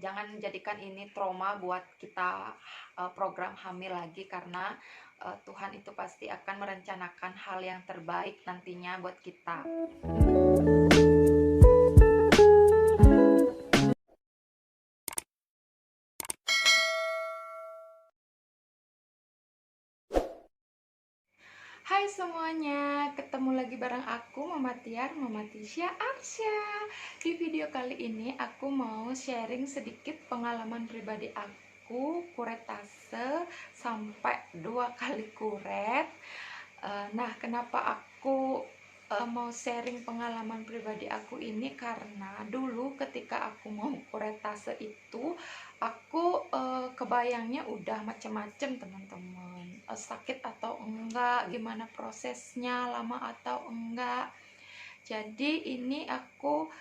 jangan jadikan ini trauma buat kita program hamil lagi, karena Tuhan itu pasti akan merencanakan hal yang terbaik nantinya buat kita. Hai semuanya, ketemu lagi bareng aku Mama Tiar, Mama Tisha Arsya. Di video kali ini aku mau sharing sedikit pengalaman pribadi aku kuretase sampai 2 kali kuret. Nah, kenapa aku mau sharing pengalaman pribadi aku ini, karena dulu ketika aku mau kuretase itu aku kebayangnya udah macem-macem teman-teman, sakit atau enggak, gimana prosesnya, lama atau enggak. Jadi ini aku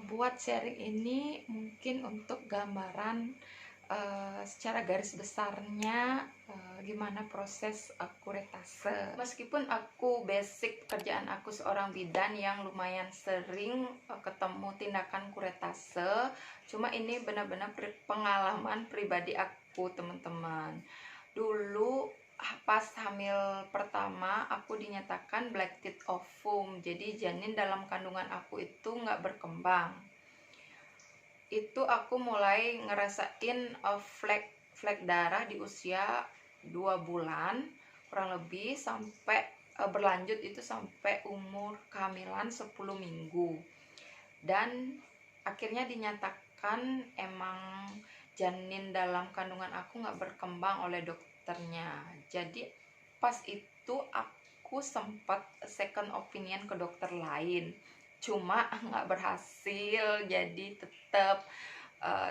buat sharing ini mungkin untuk gambaran secara garis besarnya gimana proses kuretase. Meskipun aku basic pekerjaan aku seorang bidan yang lumayan sering ketemu tindakan kuretase, cuma ini benar-benar pengalaman pribadi aku teman-teman. Dulu pas hamil pertama aku dinyatakan black teeth ovum, jadi janin dalam kandungan aku itu nggak berkembang. Itu aku mulai ngerasain flek darah di usia 2 bulan kurang lebih, sampai berlanjut itu sampai umur kehamilan 10 minggu, dan akhirnya dinyatakan emang janin dalam kandungan aku nggak berkembang oleh dokternya. Jadi pas itu aku sempat second opinion ke dokter lain, cuma nggak berhasil, jadi tetap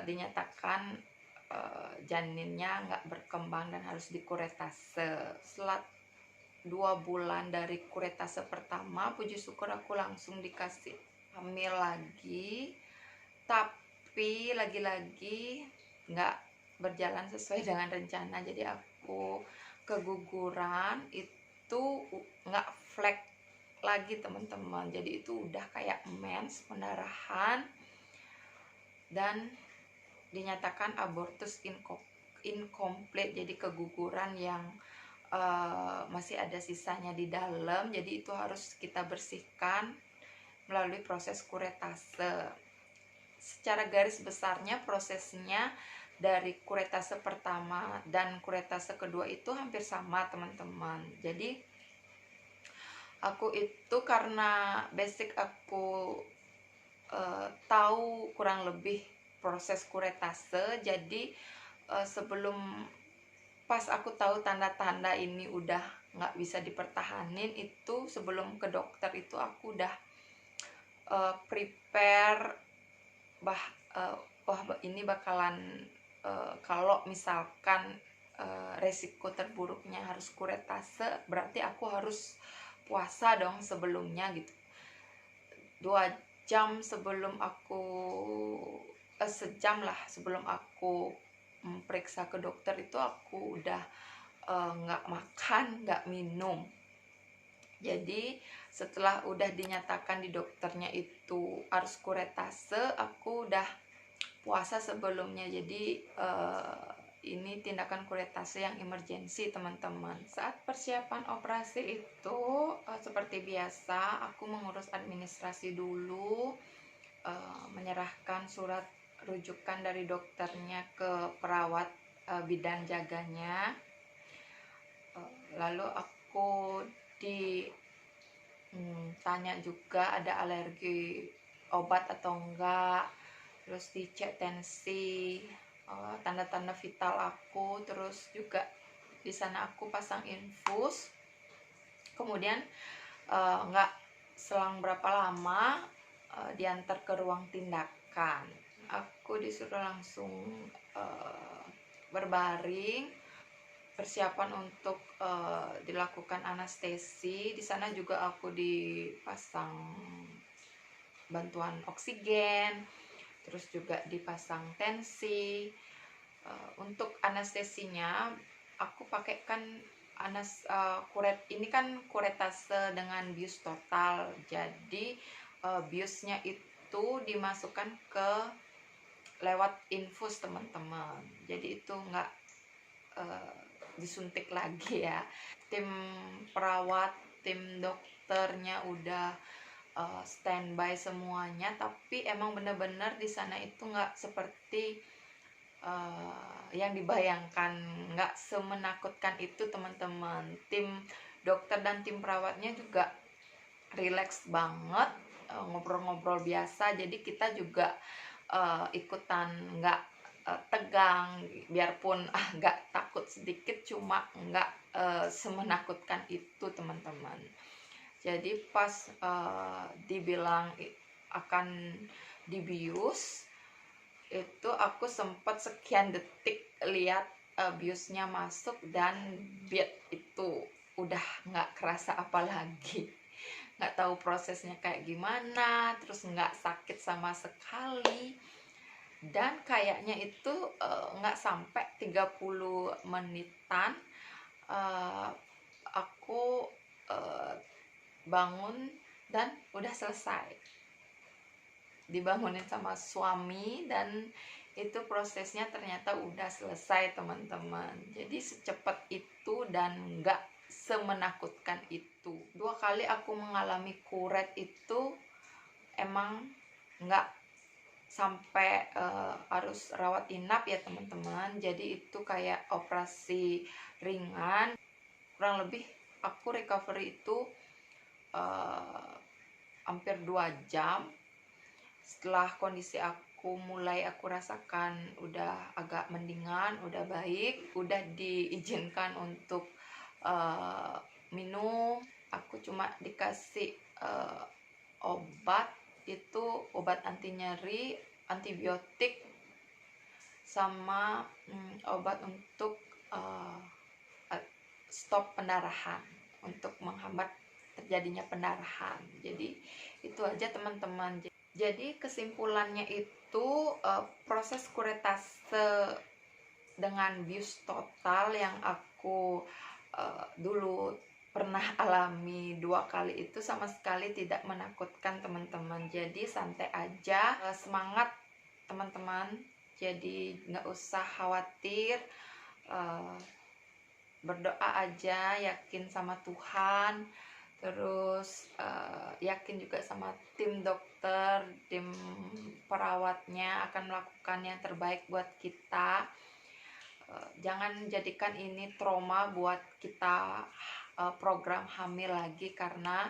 dinyatakan janinnya nggak berkembang dan harus dikuretase. Setelah 2 bulan dari kuretase pertama, puji syukur aku langsung dikasih hamil lagi, tapi lagi-lagi nggak berjalan sesuai dengan rencana. Jadi aku keguguran, itu nggak flek lagi teman-teman, jadi itu udah kayak mens, pendarahan, dan dinyatakan abortus incomplete, jadi keguguran yang masih ada sisanya di dalam, jadi itu harus kita bersihkan melalui proses kuretase. Secara garis besarnya prosesnya dari kuretase pertama dan kuretase kedua itu hampir sama teman-teman. Jadi aku itu karena basic aku tahu kurang lebih proses kuretase, jadi sebelum pas aku tahu tanda-tanda ini udah nggak bisa dipertahanin, itu sebelum ke dokter itu aku udah prepare wah ini bakalan kalau misalkan resiko terburuknya harus kuretase, berarti aku harus puasa dong sebelumnya gitu. 2 jam sebelum aku sejam lah sebelum aku periksa ke dokter itu aku udah nggak makan, nggak minum. Jadi setelah udah dinyatakan di dokternya itu harus kuretase, aku udah puasa sebelumnya. Jadi ini tindakan kuretase yang emergensi teman-teman. Saat persiapan operasi itu seperti biasa aku mengurus administrasi dulu, menyerahkan surat rujukan dari dokternya ke perawat bidan jaganya. Lalu aku ditanya juga ada alergi obat atau enggak, terus dicek tensi, tanda-tanda vital aku, terus juga di sana aku pasang infus. Kemudian nggak selang berapa lama diantar ke ruang tindakan, aku disuruh langsung berbaring, persiapan untuk dilakukan anestesi. Di sana juga aku dipasang bantuan oksigen, terus juga dipasang tensi. Untuk anestesinya aku pakaikan kuret ini kan kuretase dengan bius total, jadi biusnya itu dimasukkan ke lewat infus teman-teman. Jadi itu nggak disuntik lagi ya. Tim perawat, tim dokternya udah standby semuanya, tapi emang bener-bener di sana itu nggak seperti yang dibayangkan, nggak semenakutkan itu teman-teman. Tim dokter dan tim perawatnya juga relax banget, ngobrol-ngobrol biasa, jadi kita juga ikutan nggak tegang, biarpun nggak takut sedikit, cuma nggak semenakutkan itu teman-teman. Jadi pas dibilang akan dibius, itu aku sempat sekian detik lihat biusnya masuk dan beat itu udah nggak kerasa apalagi. Nggak tahu prosesnya kayak gimana, terus nggak sakit sama sekali, dan kayaknya itu nggak sampai 30 menitan aku bangun dan udah selesai. Dibangunin sama suami dan itu prosesnya ternyata udah selesai teman-teman. Jadi secepat itu dan nggak semenakutkan itu. 2 kali aku mengalami kuret itu emang nggak sampai harus rawat inap ya teman-teman. Jadi itu kayak operasi ringan. Kurang lebih aku recovery itu hampir 2 jam. Setelah kondisi aku mulai aku rasakan udah agak mendingan, udah baik, udah diizinkan untuk minum. Aku cuma dikasih obat, itu obat anti nyeri, antibiotik, sama obat untuk stop pendarahan, untuk menghambat terjadinya pendarahan. Jadi itu aja teman-teman. Jadi kesimpulannya itu proses kuretase dengan bius total yang aku dulu pernah alami 2 kali itu sama sekali tidak menakutkan teman-teman. Jadi santai aja, semangat teman-teman. Jadi nggak usah khawatir, berdoa aja, yakin sama Tuhan, terus yakin juga sama tim dokter, tim perawatnya akan melakukan yang terbaik buat kita. Jangan jadikan ini trauma buat kita program hamil lagi, karena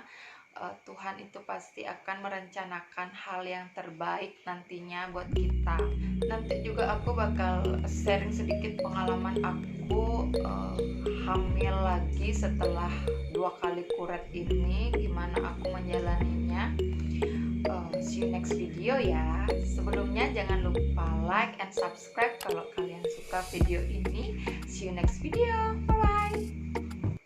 Tuhan itu pasti akan merencanakan hal yang terbaik nantinya buat kita. Nanti juga aku bakal sharing sedikit pengalaman aku hamil lagi setelah 2 kali kuret ini, gimana aku menjalaninya. See you next video ya. Sebelumnya jangan lupa like and subscribe kalau kalian suka video ini. See you next video.